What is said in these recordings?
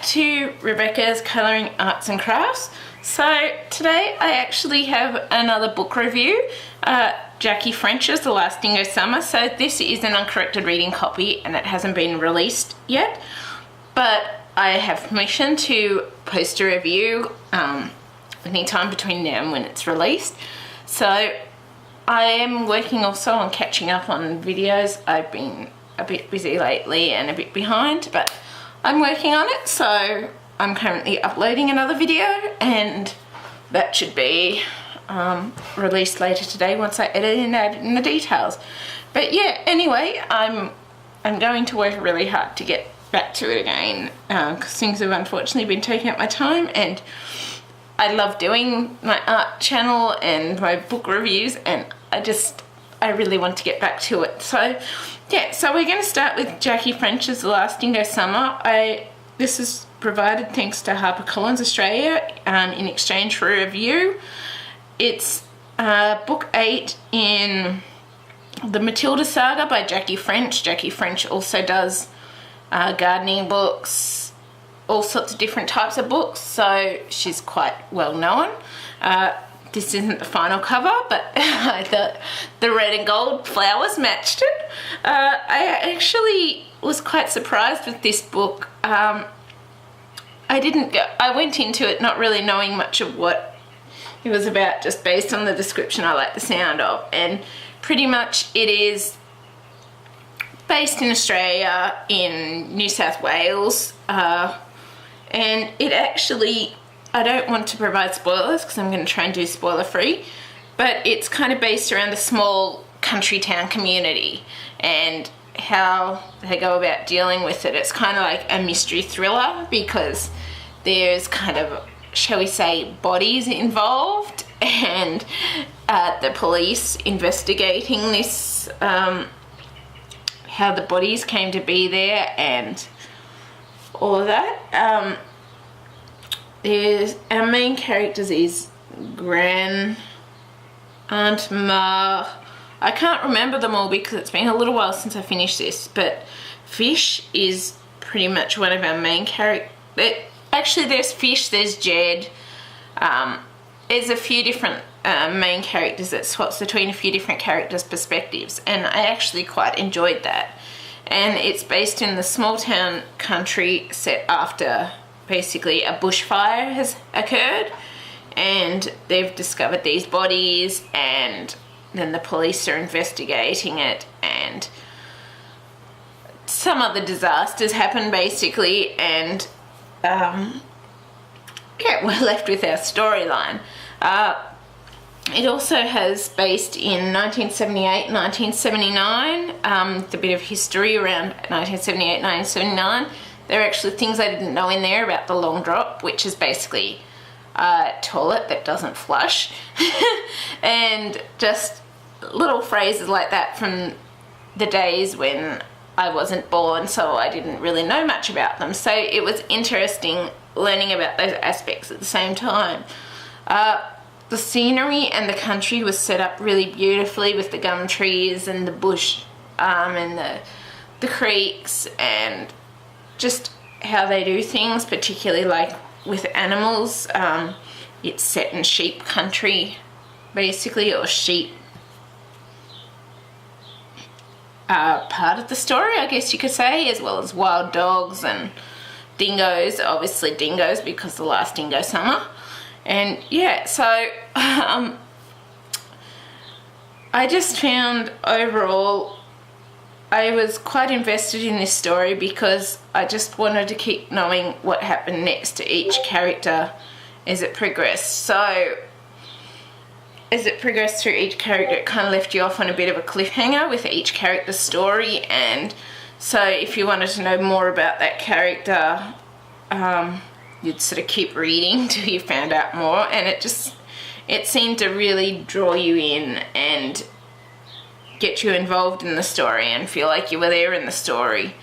to Rebecca's Colouring Arts and Crafts. So today I actually have another book review, Jackie French's The Last Dingo Summer. So this is an uncorrected reading copy and it hasn't been released yet, but I have permission to post a review anytime between now and when it's released. So I am working also on catching up on videos. I've been a bit busy lately and a bit behind, but I'm working on it. So I'm currently uploading another video and that should be released later today once I edit and add in the details. But yeah, anyway, I'm going to work really hard to get back to it again because things have unfortunately been taking up my time, and I love doing my art channel and my book reviews, and I really want to get back to it. So yeah, so we're going to start with Jackie French's The Last Dingo Summer. This is provided thanks to HarperCollins Australia in exchange for a review. It's book 8 in the Matilda saga by Jackie French. Jackie French also does gardening books, all sorts of different types of books, so she's quite well known. This isn't the final cover, but I thought the red and gold flowers matched it. I actually was quite surprised with this book. I went into it not really knowing much of what it was about, just based on the description I like the sound of, and pretty much it is based in Australia, in New South Wales, and it actually, I don't want to provide spoilers because I'm going to try and do spoiler free, but it's kind of based around a small country town community and how they go about dealing with it. It's kind of like a mystery thriller because there's kind of, shall we say, bodies involved, and the police investigating this, how the bodies came to be there and all of that. Our main characters is Gran, Aunt Ma. I can't remember them all because it's been a little while since I finished this, but Fish is pretty much one of our main characters. Actually, there's Fish, there's Jed. There's a few different main characters that swaps between a few different characters' perspectives, and I actually quite enjoyed that. And it's based in the small town country set after basically a bushfire has occurred, and they've discovered these bodies, and then the police are investigating it, and some other disasters happen basically, and yeah, we're left with our storyline. It also has based in 1978, 1979, the bit of history around 1978, 1979. There are actually things I didn't know in there about the long drop, which is basically a toilet that doesn't flush. And just little phrases like that from the days when I wasn't born, so I didn't really know much about them. So it was interesting learning about those aspects at the same time. The scenery and the country was set up really beautifully with the gum trees and the bush and the creeks, and just how they do things, particularly like with animals. It's set in sheep country basically, or sheep part of the story, I guess you could say, as well as wild dogs and dingoes, obviously dingoes because The Last Dingo Summer. And yeah, so I just found overall I was quite invested in this story because I just wanted to keep knowing what happened next to each character as it progressed. So as it progressed through each character, it kind of left you off on a bit of a cliffhanger with each character's story, and so if you wanted to know more about that character, you'd sort of keep reading till you found out more, and it seemed to really draw you in and get you involved in the story and feel like you were there in the story.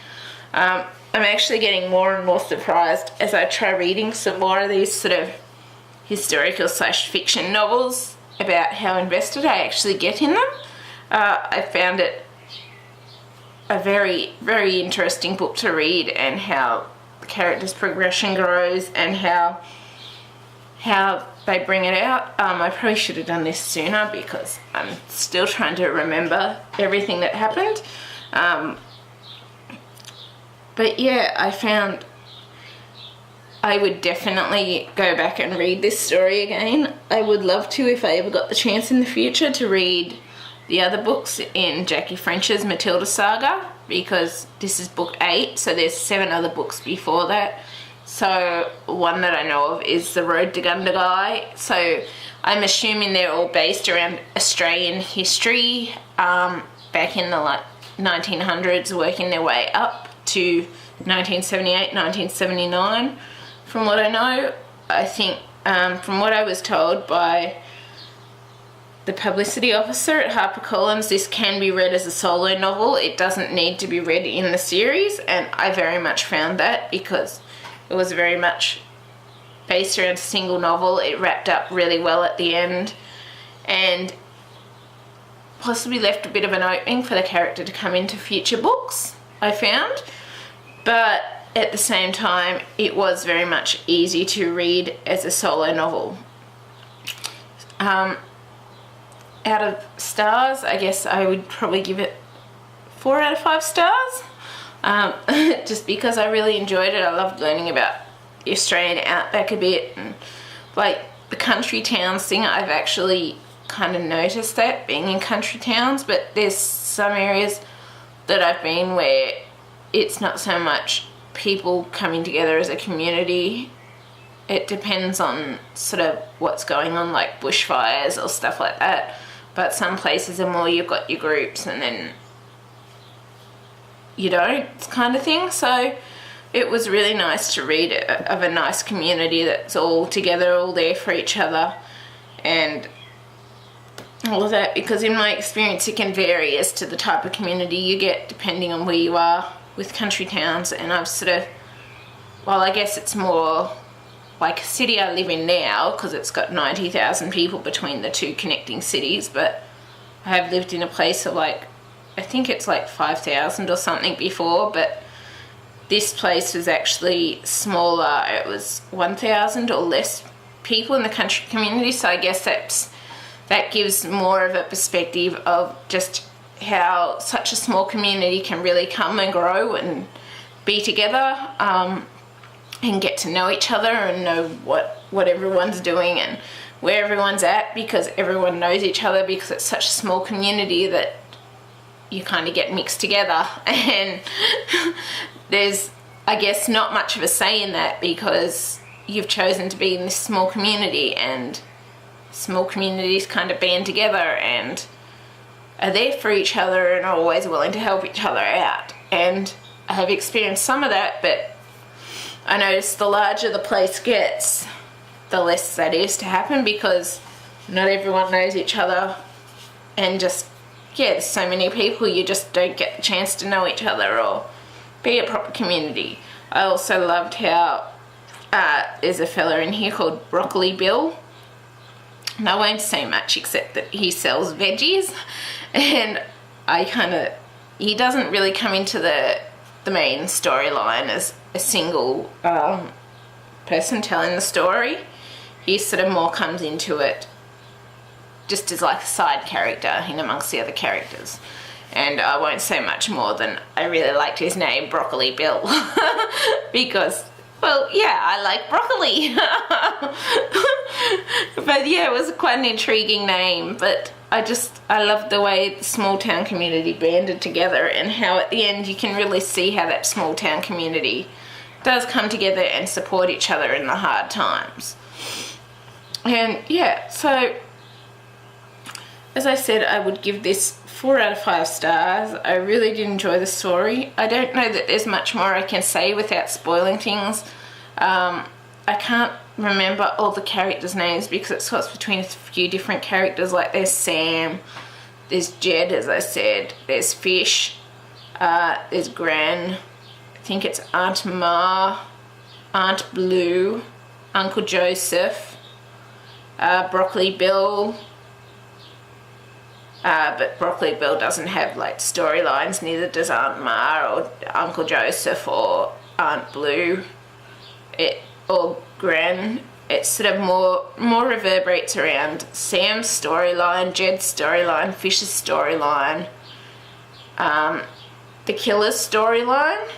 I'm actually getting more and more surprised as I try reading some more of these sort of historical / fiction novels about how invested I actually get in them. I found it a very, very interesting book to read, and how the character's progression grows and how they bring it out. I probably should have done this sooner because I'm still trying to remember everything that happened. But yeah, I found I would definitely go back and read this story again. I would love to, if I ever got the chance in the future, to read the other books in Jackie French's Matilda saga, because this is book 8, so there's 7 other books before that. So one that I know of is The Road to Gundagai. So I'm assuming they're all based around Australian history, back in the 1900s, working their way up to 1978, 1979. From what I know, I think, from what I was told by the publicity officer at HarperCollins, this can be read as a solo novel. It doesn't need to be read in the series, and I very much found that, because it was very much based around a single novel. It wrapped up really well at the end, and possibly left a bit of an opening for the character to come into future books, I found. But at the same time, it was very much easy to read as a solo novel. Out of stars, I guess I would probably give it 4 out of 5 stars. Just because I really enjoyed it. I loved learning about the Australian outback a bit, and like the country towns thing. I've actually kind of noticed that, being in country towns, but there's some areas that I've been where it's not so much people coming together as a community. It depends on sort of what's going on, like bushfires or stuff like that. But some places are more, you've got your groups and then you don't, kind of thing. So it was really nice to read of a nice community that's all together, all there for each other, and all of that, because in my experience it can vary as to the type of community you get depending on where you are with country towns. And I've sort of, well, I guess it's more like a city I live in now, because it's got 90,000 people between the two connecting cities, but I have lived in a place of like, I think it's like 5,000 or something before, but this place was actually smaller. It was 1,000 or less people in the country community, so I guess that gives more of a perspective of just how such a small community can really come and grow and be together, and get to know each other and know what everyone's doing and where everyone's at, because everyone knows each other, because it's such a small community that you kind of get mixed together. And there's, I guess, not much of a say in that, because you've chosen to be in this small community, and small communities kind of band together and are there for each other and are always willing to help each other out. And I have experienced some of that, but I noticed the larger the place gets, the less that is to happen, because not everyone knows each other, and just, yeah, there's so many people, you just don't get the chance to know each other or be a proper community. I also loved how there's a fella in here called Broccoli Bill, and I won't say much except that he sells veggies, and he doesn't really come into the main storyline as a single person telling the story. He sort of more comes into it just as like a side character in amongst the other characters. And I won't say much more than I really liked his name, Broccoli Bill, because, well, yeah, I like broccoli. But yeah, it was quite an intriguing name, but I loved the way the small town community banded together, and how at the end you can really see how that small town community does come together and support each other in the hard times. And yeah, so as I said, I would give this 4 out of 5 stars. I really did enjoy the story. I don't know that there's much more I can say without spoiling things. I can't remember all the characters' names because it swaps between a few different characters. Like there's Sam, there's Jed, as I said, there's Fish, there's Gran, I think it's Aunt Ma, Aunt Blue, Uncle Joseph, Broccoli Bill. But Broccoli Bill doesn't have like storylines, neither does Aunt Ma or Uncle Joseph or Aunt Blue. or Gran, it sort of more reverberates around Sam's storyline, Jed's storyline, Fish's storyline, the killer's storyline,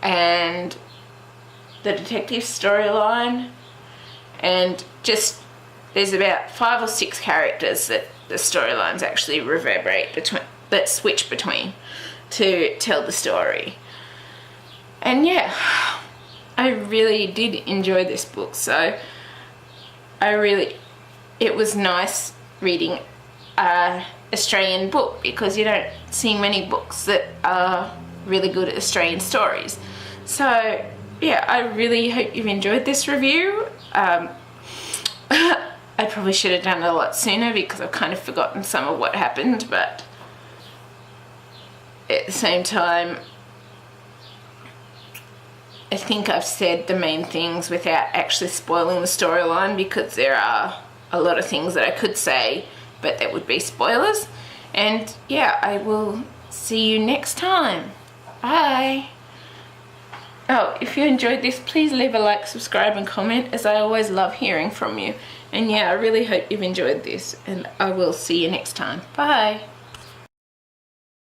and the detective's storyline, and just there's about 5 or 6 characters that the storylines actually reverberate between, that switch between to tell the story. And yeah, I really did enjoy this book, so it was nice reading an Australian book, because you don't see many books that are really good at Australian stories. So yeah, I really hope you've enjoyed this review. I probably should have done it a lot sooner because I've kind of forgotten some of what happened, but at the same time, I think I've said the main things without actually spoiling the storyline, because there are a lot of things that I could say, but that would be spoilers. And yeah, I will see you next time. Bye. Oh, if you enjoyed this, please leave a like, subscribe and comment, as I always love hearing from you. And yeah, I really hope you've enjoyed this, and I will see you next time. Bye.